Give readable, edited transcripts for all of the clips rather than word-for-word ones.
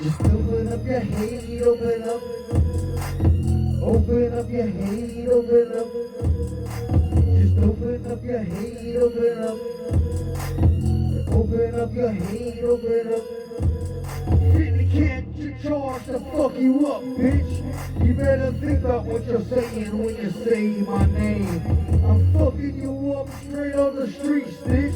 Just open up your hate, open up. Open up your hate, open up. Just open up your hate, open up. Open up your hate, open up. Really can't charge to fuck you up, bitch. You better think about what you're saying when you say my name. I'm fucking you up straight on the streets, bitch.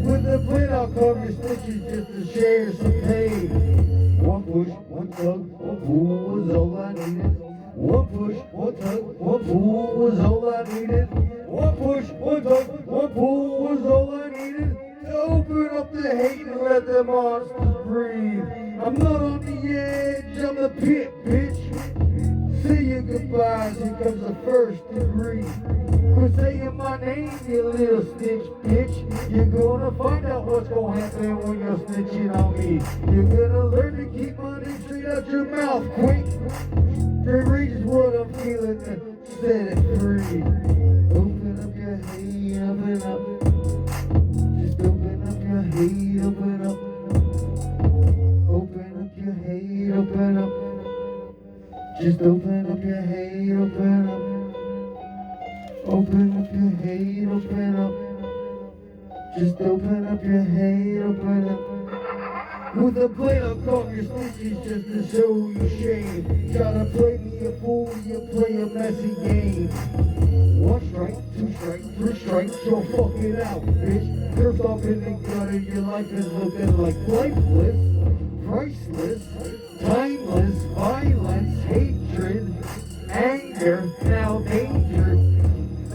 With the plan I'll cover your stitches just to share some pain. One push, one tug, one pull was all I needed. One push, one tug, one pull was all I needed. One push, one tug, one pull was all I needed. To open up the hate and let the monsters breathe. I'm not on the edge, I'm the pit, bitch. Say your goodbyes, here comes the first degree. Quit saying my name, you little snitch, bitch. You're gonna find out what's gonna happen when you're snitching on me. You're gonna learn to keep my name straight out your mouth, quick. Straight rage is what I'm feeling, and set it free. Open up your hate, open up. Just open up your hate, open up. Open up your hate, open up. Just open up your hate, open up. Open up your hate, open up. Just open up your hate, open up. With a blade I'll carve your stitches just to show you shame. Try to play me a fool, you play a messy game. One strike, two strikes, three strikes, you're fucking out, bitch. Curse off in the gutter, your life is looking like lifeless, priceless, timeless, violence, hatred, anger, now danger.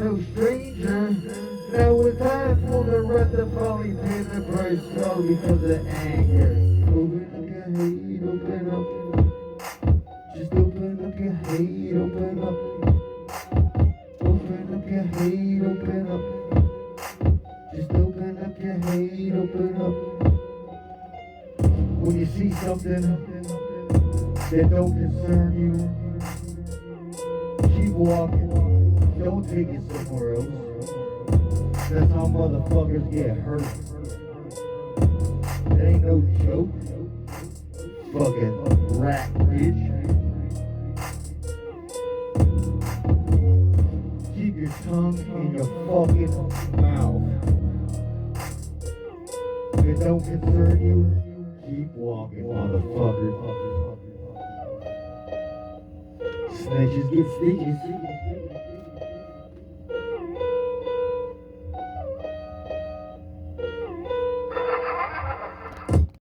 No stranger. Now it's time for the rest of probably pay the price all because of anger. Open up your hate, open up. Just open up your hate, open up. Open up your hate, open up. Just open up your hate, open up. When you see something that don't concern you, keep walking. Don't take it somewhere else. That's how motherfuckers get hurt. That ain't no joke. Fucking rat bitch. Keep your tongue in your fucking mouth. If it don't concern you, keep walking, motherfucker. Snitches get stitches.